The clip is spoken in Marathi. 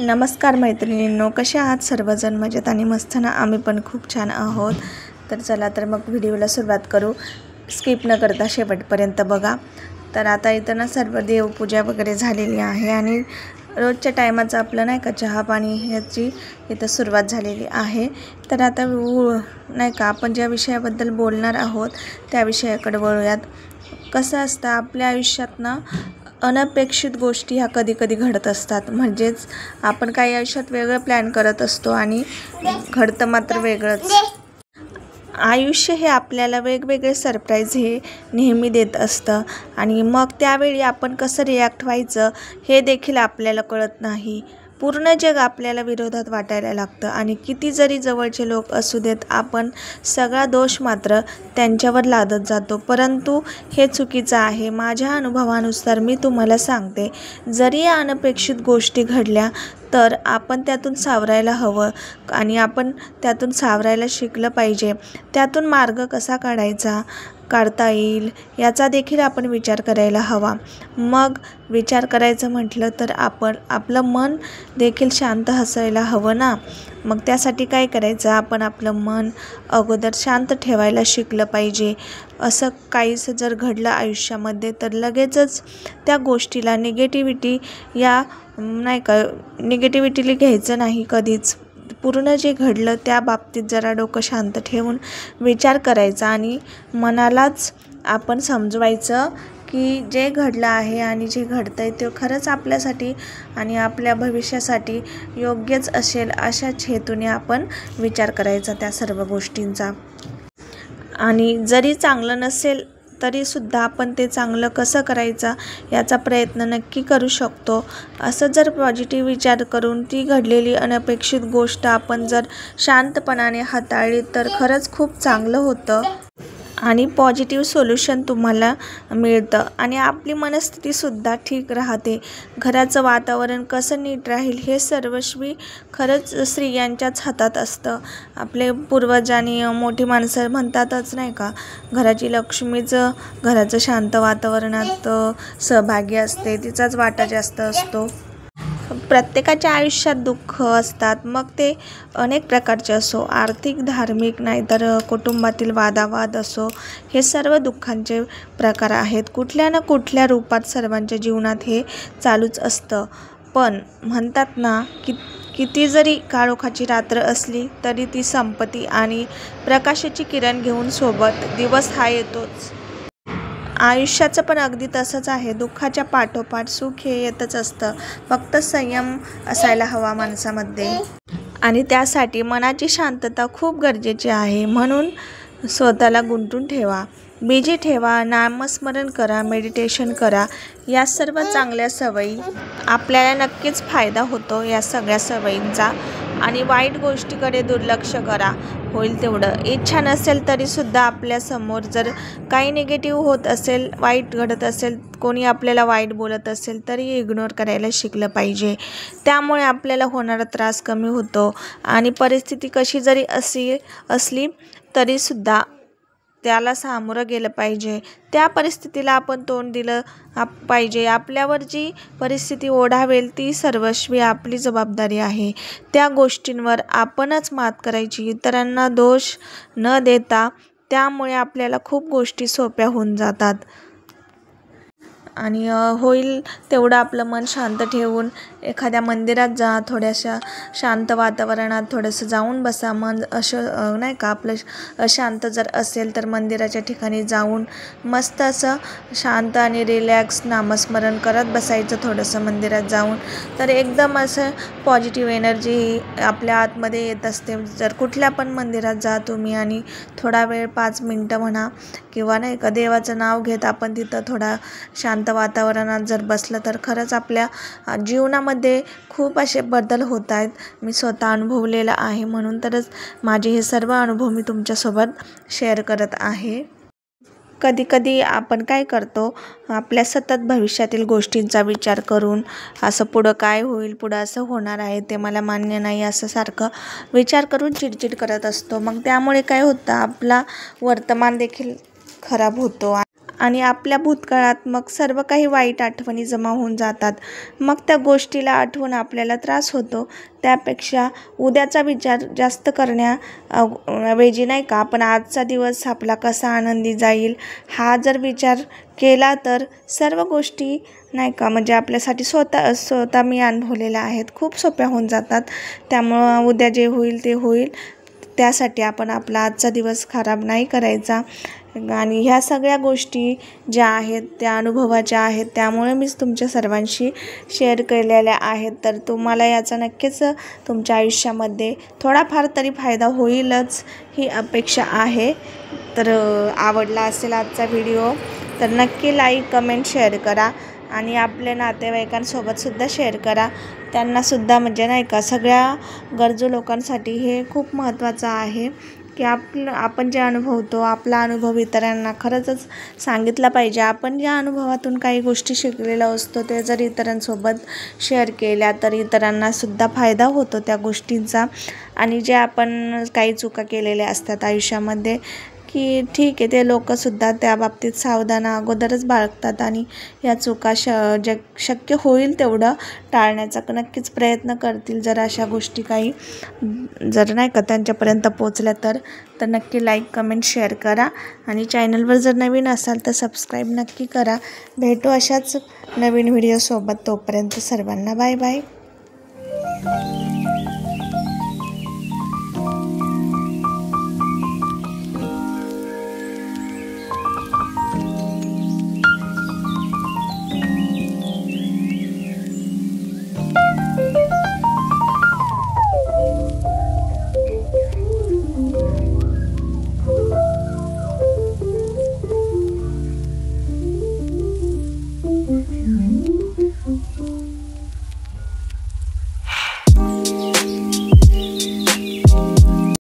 नमस्कार मैत्रिणींनो, कशा आहात सर्वजण? मजेत आणि मस्त ना? आम्ही पण खूप छान आहोत. तर चला तर मग व्हिडिओला सुरुवात करू. स्किप न करता शेवटपर्यंत बघा. तर आता इथं ना सर्व देवपूजा वगैरे झालेली आहे आणि रोजच्या टायमाचं आपलं नाही का चहा पाणी ह्याची इथं सुरुवात झालेली आहे. तर आता नाही का आपण ज्या विषयाबद्दल बोलणार आहोत त्या विषयाकडे वळूयात. कसं असतं आपल्या आयुष्यात ना अनपेक्षित गोष्टी ह्या कधी कधी घडत असतात. म्हणजेच आपण काही आयुष्यात वेगळं प्लॅन करत असतो आणि घडतं मात्र वेगळंच. आयुष्य हे आपल्याला वेगवेगळे सरप्राईज हे नेहमी देत असतं आणि मग त्यावेळी आपण कसं रिॲक्ट व्हायचं हे देखील आपल्याला कळत नाही. पूर्ण जग आपल्याला विरोधात वाटायला लागतं आणि किती जरी जवळचे लोक असू देत आपण सगळा दोष मात्र त्यांच्यावर लादत जातो. परंतु हे चुकीचं आहे. माझ्या अनुभवानुसार मी तुम्हाला सांगते, जरी या अनपेक्षित गोष्टी घडल्या तर आपण त्यातून सावरायला हवं आणि आपण त्यातून सावरायला शिकलं पाहिजे. त्यातून मार्ग कसा काढता येईल याचा देखील आपण विचार करायला हवा. मग विचार करायचं म्हटलं तर आपण आपलं मन देखील शांत असायला हवं ना. मग त्यासाठी काय करायचं, आपण आपलं मन अगोदर शांत ठेवायला शिकलं पाहिजे. असं काहीच जर घडलं आयुष्यामध्ये तर लगेचच त्या गोष्टीला निगेटिव्हिटी घ्यायचं नाही कधीच. पूर्ण जे घडलं त्या बाबतीत जरा डोकं शांत ठेवून विचार करायचा आणि मनालाच आपण समजवायचं की जे घडलं आहे आणि जे घडतं आहे ते खरंच आपल्यासाठी आणि आपल्या भविष्यासाठी योग्यच असेल अशाच हेतूने आपण विचार करायचा त्या सर्व गोष्टींचा. आणि जरी चांगलं नसेल तरीसुद्धा आपण ते चांगलं कसं करायचं याचा प्रयत्न नक्की करू शकतो. असं जर पॉझिटिव्ह विचार करून ती घडलेली अनपेक्षित गोष्ट आपण जर शांतपणाने हाताळली तर खरंच खूप चांगलं होतं आणि पॉझिटिव्ह सोल्युशन तुम्हाला मिळतं आणि आपली मनस्थितीसुद्धा ठीक राहते. घराचं वातावरण कसं नीट राहील हे सर्वस्वी खरंच स्त्रियांच्याच हातात असतं. आपले पूर्वजांनी मोठी माणसं म्हणतातच नाही का, घराची लक्ष्मीच घराचं शांत वातावरणात सहभागी असते, तिचाच वाटा जास्त असतो. प्रत्येकाच्या आयुष्यात दुःख असतात, मग ते अनेक प्रकारचे असो, आर्थिक, धार्मिक, नाहीतर कुटुंबातील वादावाद असो, हे सर्व दुःखांचे प्रकार आहेत. कुठल्या ना कुठल्या रूपात सर्वांच्या जीवनात हे चालूच असतं. पण म्हणतात ना किती जरी काळोखाची रात्र असली तरी ती संपत्ती आणि प्रकाशाची किरण घेऊन सोबत दिवस हा येतोच. आयुष्याचं पण अगदी तसंच आहे. दुःखाच्या पाठोपाठ सुख हे येतच असतं. फक्त संयम असायला हवा माणसामध्ये आणि त्यासाठी मनाची शांतता खूप गरजेची आहे. म्हणून स्वतःला गुंतून ठेवा, बिझी ठेवा, नामस्मरण करा, मेडिटेशन करा. या सर्व चांगल्या सवयी आपल्याला नक्कीच फायदा होतो या सगळ्या सवयींचा. आणि वाईट गोष्टीकडे दुर्लक्ष करा होईल तेवढं. इच्छा नसेल तरीसुद्धा आपल्यासमोर जर काही निगेटिव्ह होत असेल, वाईट घडत असेल, कोणी आपल्याला वाईट बोलत असेल तरी इग्नोर करायला शिकलं पाहिजे. त्यामुळे आपल्याला होणारा त्रास कमी होतो आणि परिस्थिती कशी जरी असली तरीसुद्धा त्याला सामोरं गेलं पाहिजे. त्या परिस्थितीला आपण तोंड दिलं पाहिजे. आपल्यावर जी परिस्थिती ओढावेल ती सर्वस्वी आपली जबाबदारी आहे. त्या गोष्टींवर आपणच मात करायची, इतरांना दोष न देता. त्यामुळे आपल्याला खूप गोष्टी सोप्या होऊन जातात आणि होईल तेवढं आपलं मन शांत ठेवून एखाद्या मंदिरात जा, थोड्याशा शांत वातावरणात थोडंसं जाऊन बसा. मन असं नाही का आपलं शांत जर असेल तर मंदिराच्या ठिकाणी जाऊन मस्त असं शांत आणि रिलॅक्स नामस्मरण करत बसायचं थोडंसं मंदिरात जाऊन. तर एकदम असं पॉझिटिव्ह एनर्जी आपल्या आतमध्ये येत असते. जर कुठल्या पण मंदिरात जा तुम्ही आणि थोडा वेळ 5 मिनटं म्हणा किंवा नाही का देवाचं नाव घेत आपण तिथं थोडा शांत वातावरणात जर बसलं तर खरंच आपल्या जीवनामध्ये खूप असे बदल होत आहेत. मी स्वतः अनुभवलेलं आहे, म्हणून तरच माझे हे सर्व अनुभव मी तुमच्यासोबत शेअर करत आहे. कधी आपण काय करतो, आपल्या सतत भविष्यातील गोष्टींचा विचार करून असं पुढं काय होईल, पुढं असं होणार आहे, ते मला मान्य नाही, असं सारखं विचार करून चिडचिड करत असतो. मग त्यामुळे काय होतं, आपला वर्तमान देखील खराब होतो आणि आपल्या भूतकाळात मग सर्व काही वाईट आठवणी जमा होऊन जातात. मग त्या गोष्टीला आठवून आपल्याला त्रास होतो. त्यापेक्षा उद्याचा विचार जास्त करण्याऐवजी नाही का, आपण आजचा दिवस आपला कसा आनंदी जाईल हा जर विचार केला तर सर्व गोष्टी नाही का, म्हणजे आपल्यासाठी स्वतः मी अनुभवलेल्या आहेत, खूप सोप्या होऊन जातात. त्यामुळं उद्या जे होईल ते होईल, त्यासाठी आपण आपला आजचा दिवस खराब नाही करायचा. आणि ह्या सगळ्या गोष्टी ज्या आहेत त्या अनुभवाच्या आहेत, त्यामुळे मीच तुमच्या सर्वांशी शेअर केलेल्या आहेत. तर तुम्हाला याचा नक्कीच तुमच्या आयुष्यामध्ये थोडाफार तरी फायदा होईलच ही अपेक्षा आहे. तर आवडला असेल आजचा व्हिडिओ तर नक्की लाईक, कमेंट, शेअर करा आणि आपल्या नातेवाईकांसोबतसुद्धा शेअर करा. त्यांनासुद्धा म्हणजे नाही का, सगळ्या गरजू लोकांसाठी हे खूप महत्त्वाचं आहे की आपण जे अनुभवतो आपला अनुभव इतरांना खरंच सांगितला पाहिजे. आपण ज्या अनुभवातून काही गोष्टी शिकलेलो असतो ते जर इतरांसोबत शेअर केल्या तर इतरांनासुद्धा फायदा होतो त्या गोष्टींचा. आणि जे आपण काही चुका केलेल्या असतात आयुष्यामध्ये की ठीक आहे, ते लोकंसुद्धा त्या बाबतीत सावधान अगोदरच बाळगतात आणि या चुका शक्य होईल तेवढं टाळण्याचा नक्कीच प्रयत्न करतील. जर अशा गोष्टी काही जर नाही का त्यांच्यापर्यंत पोचल्या तर नक्की लाईक, कमेंट, शेअर करा आणि चॅनलवर जर नवीन असाल तर सबस्क्राईब नक्की करा. भेटू अशाच नवीन व्हिडिओसोबत. तोपर्यंत सर्वांना बाय बाय.